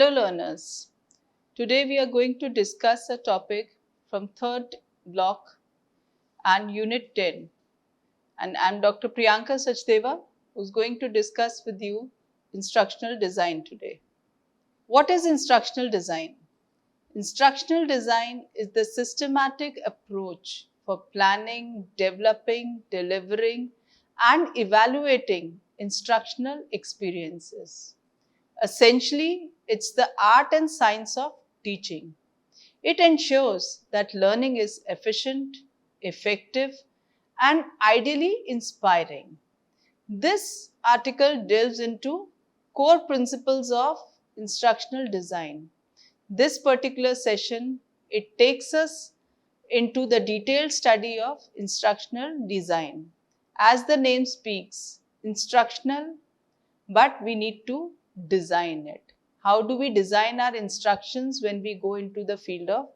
Hello learners, today we are going to discuss a topic from third block and unit 10, and I am Dr. Priyanka Sachdeva who is going to discuss with you instructional design today. What is instructional design? Instructional design is the systematic approach for planning, developing, delivering and evaluating instructional experiences. Essentially, it's the art and science of teaching. It ensures that learning is efficient, effective, and ideally inspiring. This article delves into core principles of instructional design. This particular session, it takes us into the detailed study of instructional design. As the name speaks, instructional, but we need to design it. How do we design our instructions when we go into the field of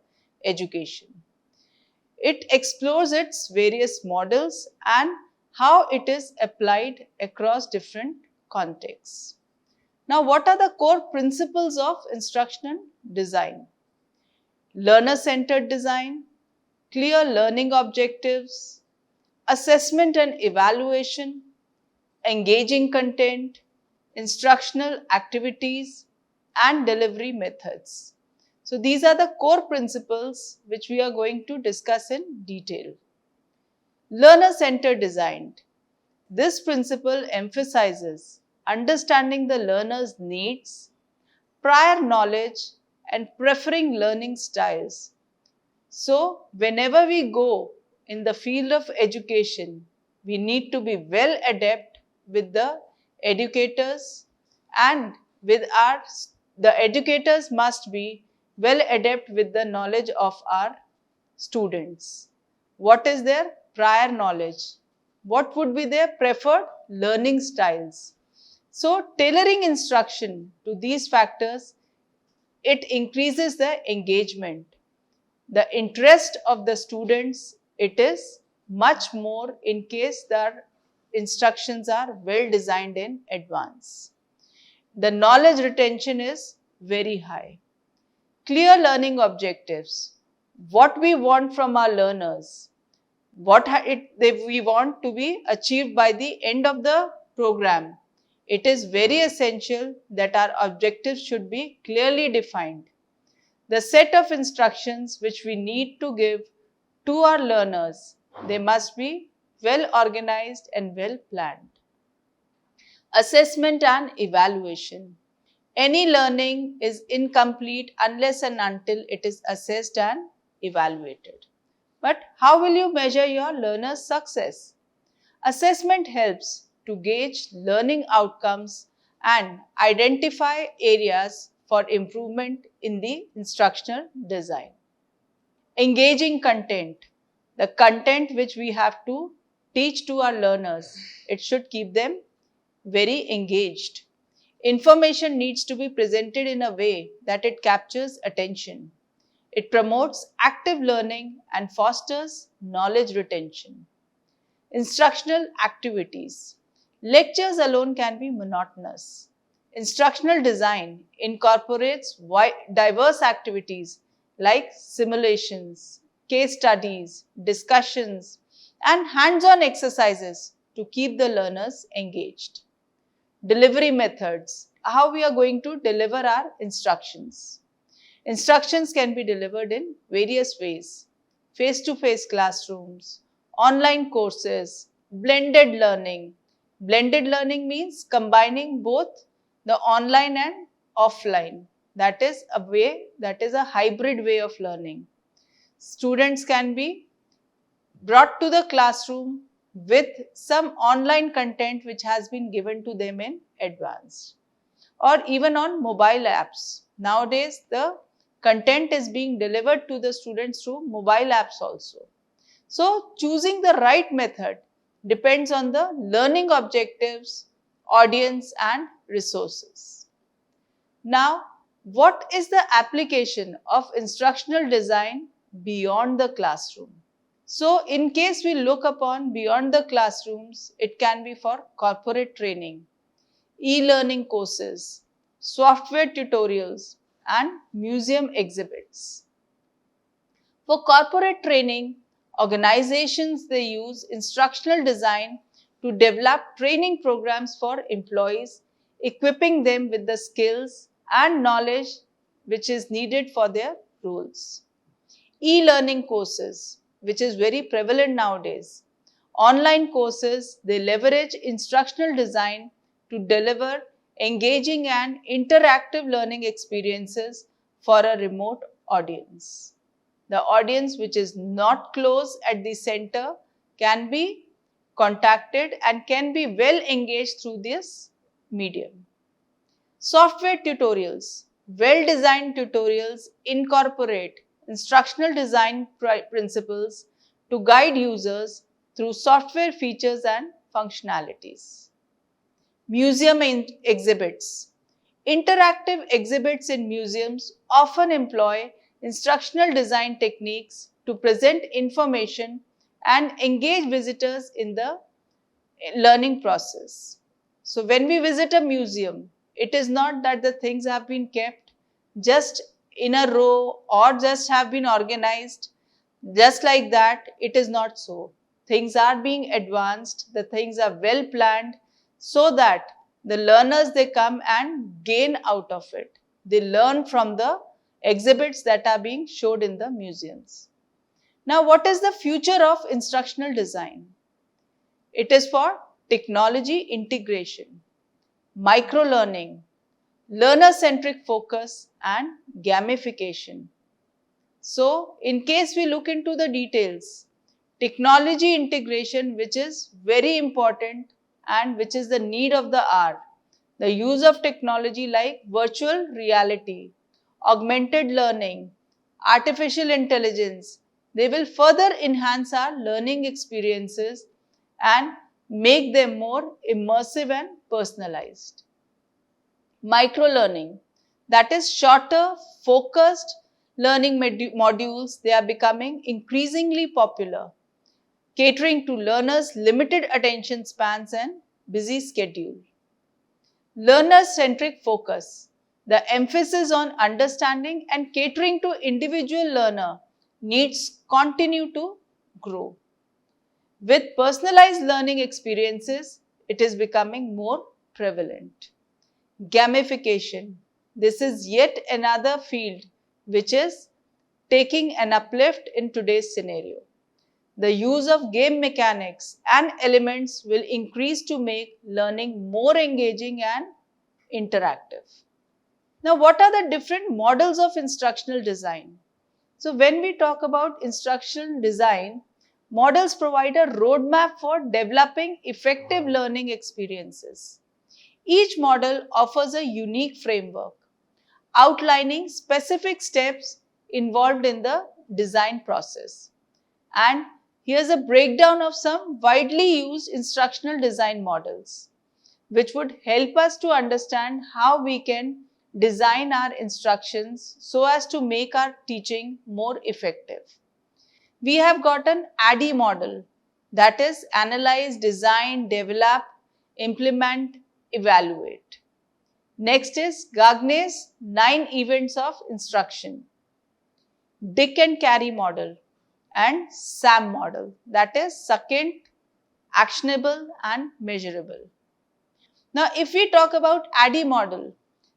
education? It explores its various models and how it is applied across different contexts. Now, what are the core principles of instructional design? Learner-centered design, clear learning objectives, assessment and evaluation, engaging content, instructional activities and delivery methods. So these are the core principles which we are going to discuss in detail. Learner-centered design. This principle emphasizes understanding the learner's needs, prior knowledge and preferring learning styles. So whenever we go in the field of education, we need to be well adept with the educators and the educators must be well adept with the knowledge of our students. What is their prior knowledge? What would be their preferred learning styles? So tailoring instruction to these factors, it increases the engagement. The interest of the students, it is much more in case the instructions are well designed in advance. The knowledge retention is very high. Clear learning objectives. What we want from our learners, what we want to be achieved by the end of the program. It is very essential that our objectives should be clearly defined. The set of instructions which we need to give to our learners, they must be well organized and well planned. Assessment and evaluation. Any learning is incomplete unless and until it is assessed and evaluated. But how will you measure your learner's success? Assessment helps to gauge learning outcomes and identify areas for improvement in the instructional design. Engaging content. The content which we have to teach to our learners, it should keep them very engaged. Information needs to be presented in a way that it captures attention. It promotes active learning and fosters knowledge retention. Instructional activities. Lectures alone can be monotonous. Instructional design incorporates diverse activities like simulations, case studies, discussions, and hands-on exercises to keep the learners engaged. Delivery methods. How we are going to deliver our instructions. Instructions can be delivered in various ways. Face-to-face classrooms, online courses, blended learning. Blended learning means combining both the online and offline. That is a hybrid way of learning. Students can be brought to the classroom with some online content which has been given to them in advance, or even on mobile apps. Nowadays, the content is being delivered to the students through mobile apps also. So, choosing the right method depends on the learning objectives, audience and resources. Now, what is the application of instructional design beyond the classroom? So, in case we look upon beyond the classrooms, it can be for corporate training, e-learning courses, software tutorials, and museum exhibits. For corporate training, organizations they use instructional design to develop training programs for employees, equipping them with the skills and knowledge which is needed for their roles. E-learning courses, which is very prevalent nowadays. Online courses, they leverage instructional design to deliver engaging and interactive learning experiences for a remote audience. The audience which is not close at the center can be contacted and can be well engaged through this medium. Software tutorials. Well-designed tutorials incorporate instructional design principles to guide users through software features and functionalities. Museum exhibits. Interactive exhibits in museums often employ instructional design techniques to present information and engage visitors in the learning process. So when we visit a museum, it is not that the things have been kept just in a row or just have been organized just like that. It is not so. Things are being advanced, the things are well planned so that the learners they come and gain out of it. They learn from the exhibits that are being showed in the museums. Now, what is the future of instructional design? It is for technology integration, micro-learning, learner-centric focus and gamification. So, in case we look into the details, technology integration, which is very important and which is the need of the hour. The use of technology like virtual reality, augmented learning, artificial intelligence, they will further enhance our learning experiences and make them more immersive and personalized. Micro-learning, that is shorter, focused learning modules, they are becoming increasingly popular, catering to learners' limited attention spans and busy schedule. Learner-centric focus, the emphasis on understanding and catering to individual learner needs continue to grow. With personalized learning experiences, it is becoming more prevalent. Gamification, this is yet another field which is taking an uplift in today's scenario. The use of game mechanics and elements will increase to make learning more engaging and interactive. Now, what are the different models of instructional design? So, when we talk about instructional design, models provide a roadmap for developing effective learning experiences. Each model offers a unique framework, outlining specific steps involved in the design process. And here's a breakdown of some widely used instructional design models, which would help us to understand how we can design our instructions so as to make our teaching more effective. We have got an ADDIE model, that is analyze, design, develop, implement, evaluate. Next is Gagne's 9 events of instruction, Dick and Carey model, and SAM model, that is succinct, actionable and measurable. Now, if we talk about ADDIE model,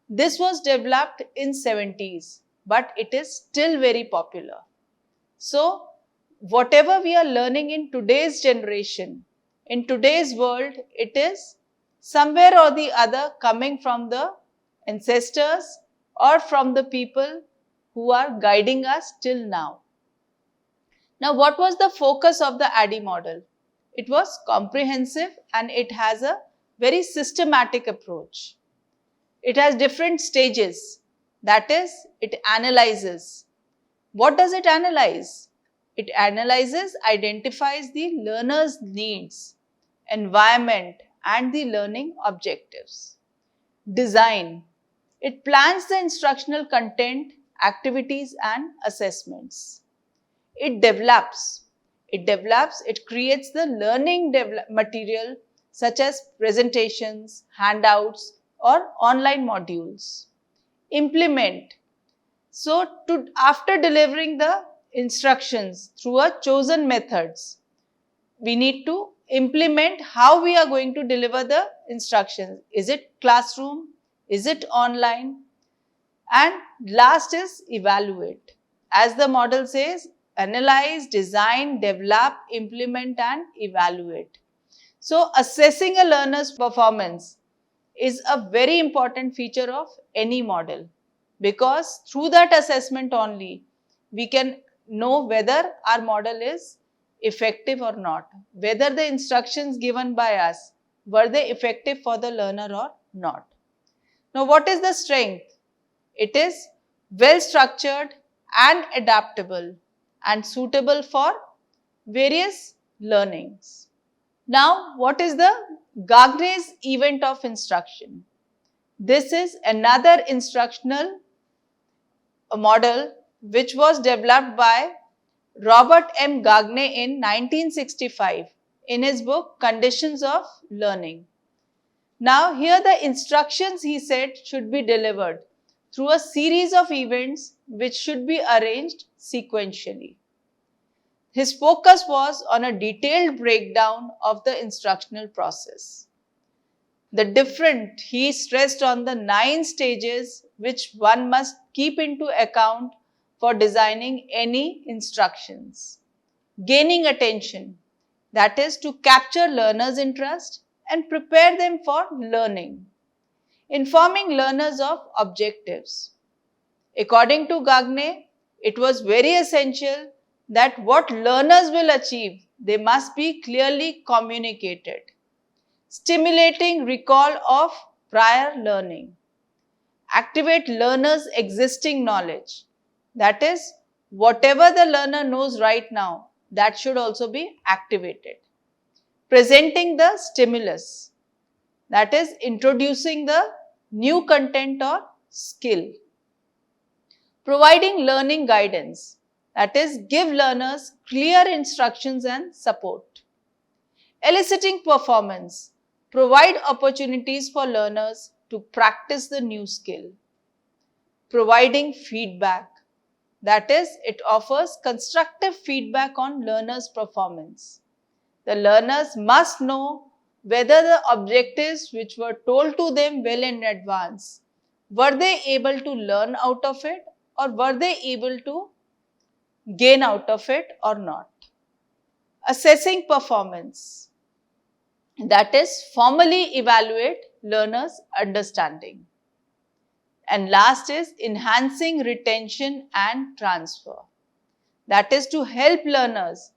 this was developed in 70s, but it is still very popular. So, whatever we are learning in today's generation, in today's world, it is somewhere or the other coming from the ancestors or from the people who are guiding us till now. Now, what was the focus of the ADDIE model? It was comprehensive and it has a very systematic approach. It has different stages, that is, it analyzes. What does it analyze? It analyzes, identifies the learner's needs, environment and the learning objectives. Design. It plans the instructional content, activities and assessments. It develops. It creates the learning material such as presentations, handouts or online modules. Implement. So after delivering the instructions through a chosen methods, we need to implement how we are going to deliver the instructions. Is it classroom? Is it online? And last is evaluate. As the model says, analyze, design, develop, implement and evaluate. So assessing a learner's performance is a very important feature of any model, because through that assessment only we can know whether our model is effective or not, whether the instructions given by us were they effective for the learner or not. Now what is the strength? It is well structured and adaptable and suitable for various learnings. Now, what is the Gagne's event of instruction? This is another instructional model which was developed by Robert M. Gagne in 1965 in his book Conditions of Learning. Now, here the instructions he said should be delivered through a series of events which should be arranged sequentially. His focus was on a detailed breakdown of the instructional process. He stressed on the 9 stages which one must keep into account for designing any instructions. Gaining attention, that is to capture learners' interest and prepare them for learning. Informing learners of objectives. According to Gagne, it was very essential that what learners will achieve, they must be clearly communicated. Stimulating recall of prior learning. Activate learners' existing knowledge. That is, whatever the learner knows right now, that should also be activated. Presenting the stimulus. That is, introducing the new content or skill. Providing learning guidance. That is, give learners clear instructions and support. Eliciting performance. Provide opportunities for learners to practice the new skill. Providing feedback. That is, it offers constructive feedback on learners' performance. The learners must know whether the objectives which were told to them well in advance, were they able to learn out of it or were they able to gain out of it or not. Assessing performance, that is formally evaluate learners' understanding. And last is enhancing retention and transfer, that is to help learners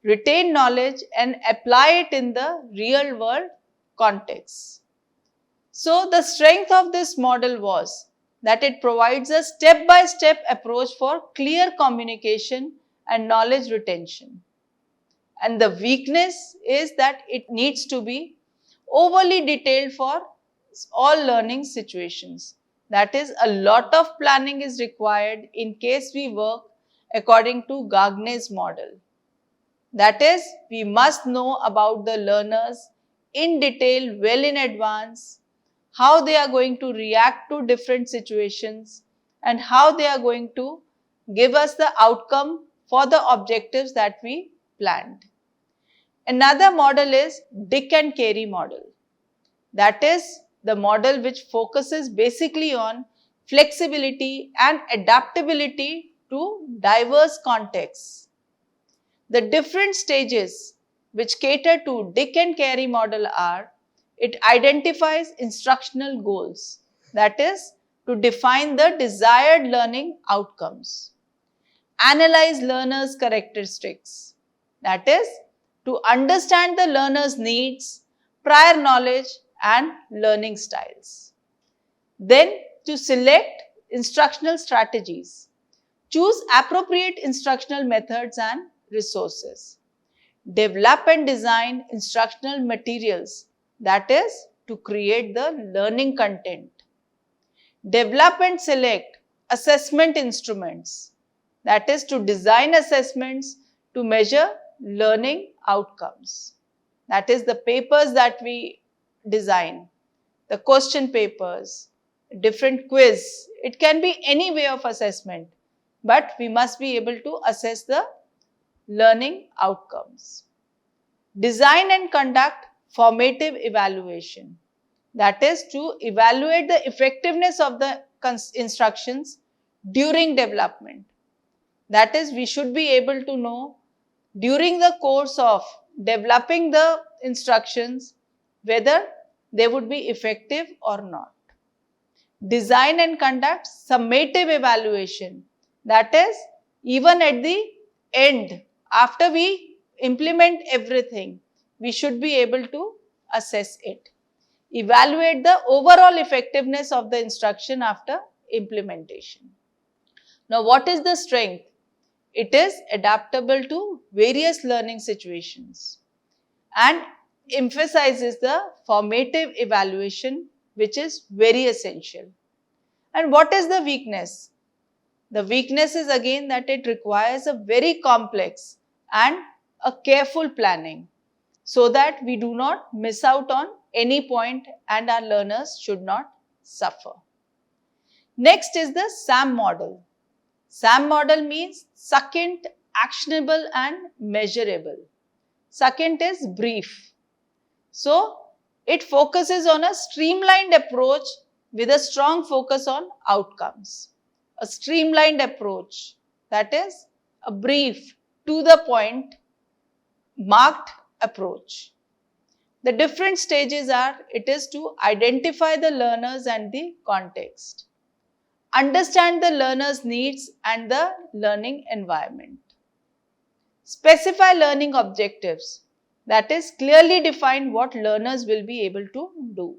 retain knowledge and apply it in the real world context. So the strength of this model was that it provides a step-by-step approach for clear communication and knowledge retention. And the weakness is that it needs to be overly detailed for all learning situations. That is, a lot of planning is required in case we work according to Gagne's model. That is, we must know about the learners in detail well in advance, how they are going to react to different situations and how they are going to give us the outcome for the objectives that we planned. Another model is Dick and Carey model. That is the model which focuses basically on flexibility and adaptability to diverse contexts. The different stages which cater to Dick and Carey model are: it identifies instructional goals, that is, to define the desired learning outcomes. Analyze learners' characteristics, that is, to understand the learner's needs, prior knowledge and learning styles. Then, to select instructional strategies. Choose appropriate instructional methods and resources. Develop and design instructional materials, that is, to create the learning content. Develop and select assessment instruments, that is, to design assessments to measure learning outcomes. That is, the papers that we design, the question papers, different quiz. It can be any way of assessment, but we must be able to assess the learning outcomes. Design and conduct formative evaluation. That is to evaluate the effectiveness of the instructions during development. That is, we should be able to know during the course of developing the instructions whether they would be effective or not. Design and conduct summative evaluation. That is, even at the end, after we implement everything, we should be able to assess it. Evaluate the overall effectiveness of the instruction after implementation. Now, what is the strength? It is adaptable to various learning situations and emphasizes the formative evaluation, which is very essential. And what is the weakness? The weakness is again that it requires a very complex and a careful planning so that we do not miss out on any point and our learners should not suffer. Next is the SAM model. SAM model means succinct, actionable and measurable. Succinct is brief. So, it focuses on a streamlined approach with a strong focus on outcomes. A streamlined approach, that is a brief, to the point, marked approach. The different stages are, it is to identify the learners and the context, understand the learner's needs and the learning environment, specify learning objectives, that is clearly define what learners will be able to do,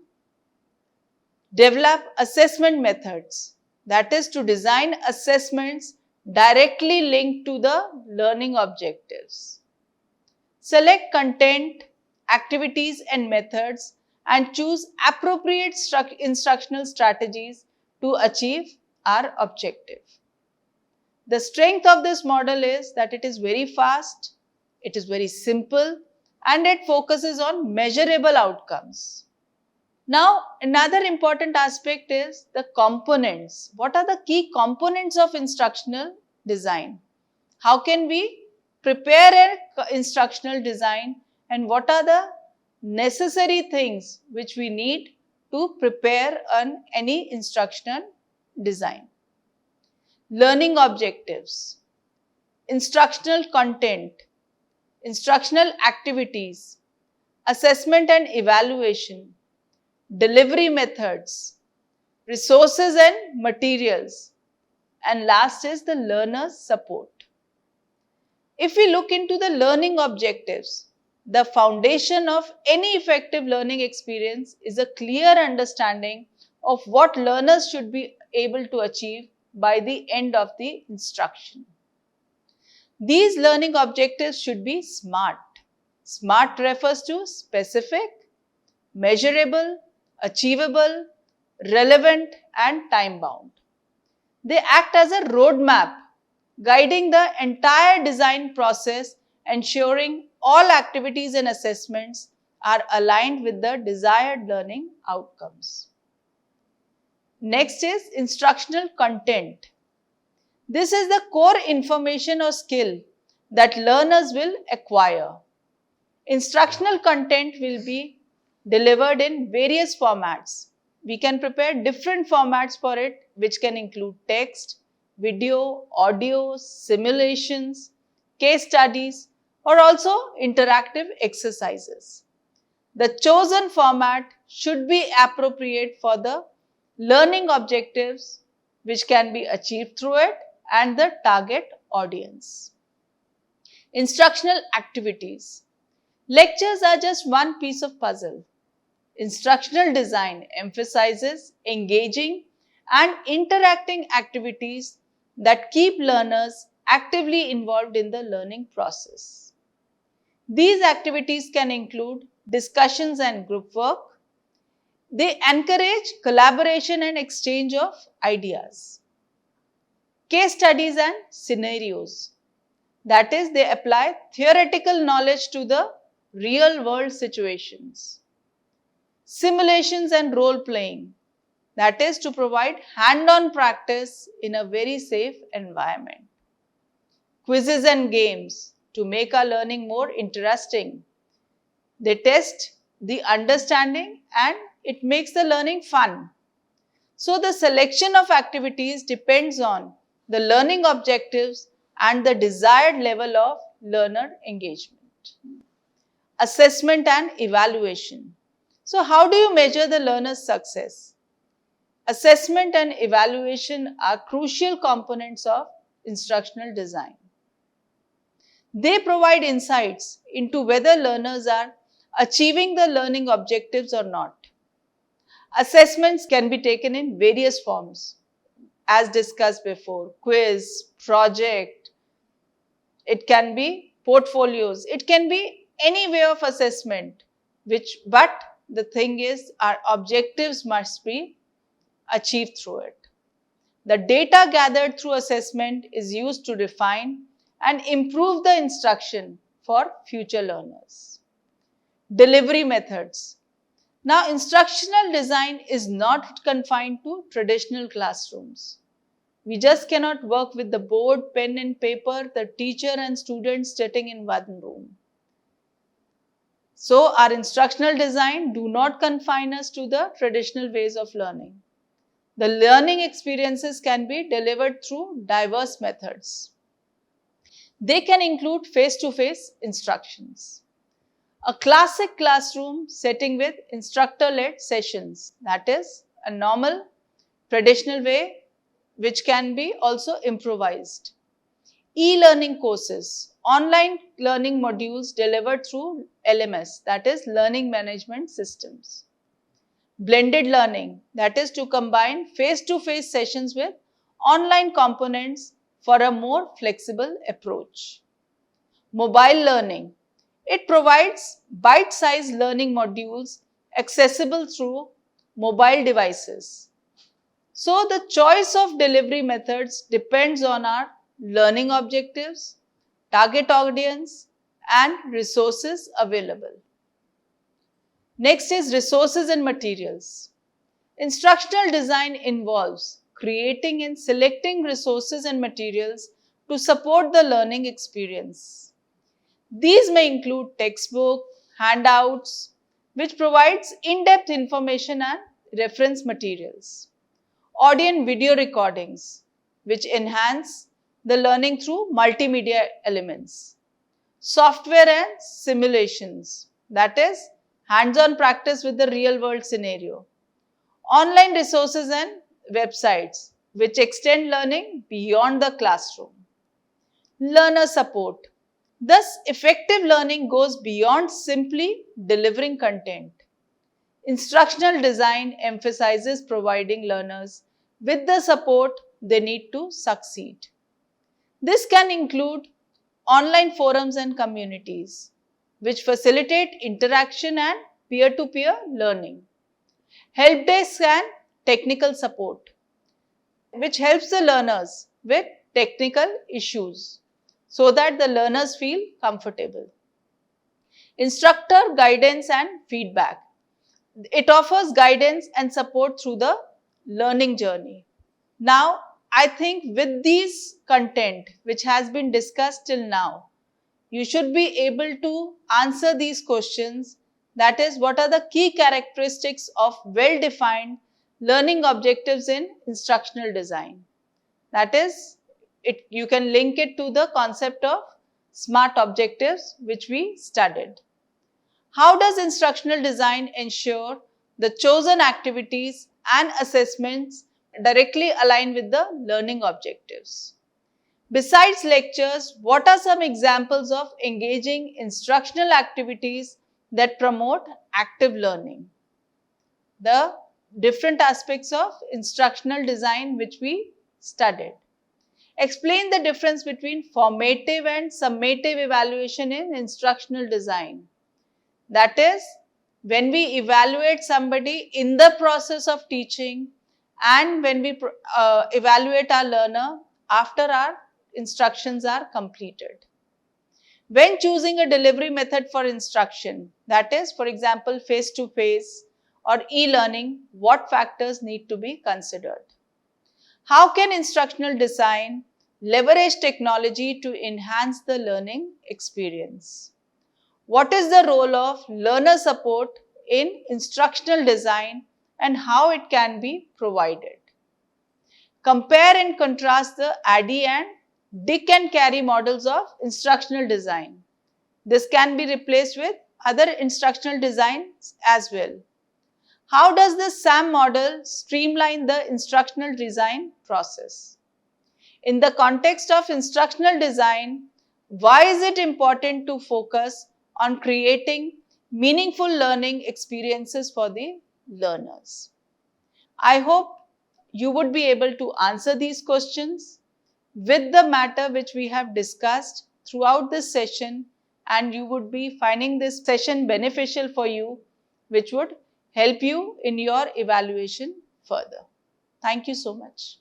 develop assessment methods, that is to design assessments directly linked to the learning objectives, select content, activities and methods and choose appropriate instructional strategies to achieve our objective. The strength of this model is that it is very fast, it is very simple and it focuses on measurable outcomes. Now, another important aspect is the components. What are the key components of instructional design? How can we prepare an instructional design and what are the necessary things which we need to prepare any instructional design? Learning objectives, instructional content, instructional activities, assessment and evaluation, delivery methods, resources and materials, and last is the learner's support. If we look into the learning objectives, the foundation of any effective learning experience is a clear understanding of what learners should be able to achieve by the end of the instruction. These learning objectives should be SMART. SMART refers to specific, measurable, achievable, relevant and time-bound. They act as a roadmap guiding the entire design process, ensuring all activities and assessments are aligned with the desired learning outcomes. Next is instructional content. This is the core information or skill that learners will acquire. Instructional content will be delivered in various formats. We can prepare different formats for it, which can include text, video, audio, simulations, case studies, or also interactive exercises. The chosen format should be appropriate for the learning objectives which can be achieved through it and the target audience. Instructional activities. Lectures are just one piece of puzzle. Instructional design emphasizes engaging and interacting activities that keep learners actively involved in the learning process. These activities can include discussions and group work. They encourage collaboration and exchange of ideas. Case studies and scenarios. That is, they apply theoretical knowledge to the real world situations. Simulations and role playing. that is to provide hand-on practice in a very safe environment. Quizzes and games to make our learning more interesting. They test the understanding and it makes the learning fun. So the selection of activities depends on the learning objectives and the desired level of learner engagement. Assessment and evaluation. So how do you measure the learner's success? Assessment and evaluation are crucial components of instructional design. They provide insights into whether learners are achieving the learning objectives or not. Assessments can be taken in various forms, as discussed before: quiz, project, it can be portfolios, it can be any way of assessment, but the thing is our objectives must be achieved through it. The data gathered through assessment is used to refine and improve the instruction for future learners. Delivery methods. Now, instructional design is not confined to traditional classrooms. We just cannot work with the board, pen and paper, the teacher and students sitting in one room. So, our instructional design do not confine us to the traditional ways of learning. The learning experiences can be delivered through diverse methods. They can include face-to-face instructions. A classic classroom setting with instructor-led sessions, that is a normal traditional way which can be also improvised. E-learning courses, online learning modules delivered through LMS, that is learning management systems. Blended learning, that is to combine face-to-face sessions with online components for a more flexible approach. Mobile learning. It provides bite-sized learning modules accessible through mobile devices. So the choice of delivery methods depends on our learning objectives, target audience, and resources available. Next is resources and materials. Instructional design involves creating and selecting resources and materials to support the learning experience. These may include textbook, handouts, which provides in-depth information and reference materials. Audio and video recordings, which enhance the learning through multimedia elements. Software and simulations, that is hands-on practice with the real-world scenario. Online resources and websites, which extend learning beyond the classroom. Learner support. Thus, effective learning goes beyond simply delivering content. Instructional design emphasizes providing learners with the support they need to succeed. This can include online forums and communities, which facilitate interaction and peer-to-peer learning. Help desk and technical support, which helps the learners with technical issues so that the learners feel comfortable. Instructor guidance and feedback. It offers guidance and support through the learning journey. Now, I think with these content which has been discussed till now, you should be able to answer these questions. That is, what are the key characteristics of well-defined learning objectives in instructional design? That is, you can link it to the concept of SMART objectives which we studied. How does instructional design ensure the chosen activities and assessments directly align with the learning objectives? Besides lectures, what are some examples of engaging instructional activities that promote active learning? The different aspects of instructional design which we studied. Explain the difference between formative and summative evaluation in instructional design. That is, when we evaluate somebody in the process of teaching and when we evaluate our learner after our instructions are completed. When choosing a delivery method for instruction, that is, for example, face-to-face or e-learning, what factors need to be considered? How can instructional design leverage technology to enhance the learning experience? What is the role of learner support in instructional design and how it can be provided? Compare and contrast the ADDIE and Dick and Carey models of instructional design. This can be replaced with other instructional designs as well. How does the SAM model streamline the instructional design process? In the context of instructional design, why is it important to focus on creating meaningful learning experiences for the learners? I hope you would be able to answer these questions with the matter which we have discussed throughout this session, and you would be finding this session beneficial for you, which would help you in your evaluation further. Thank you so much.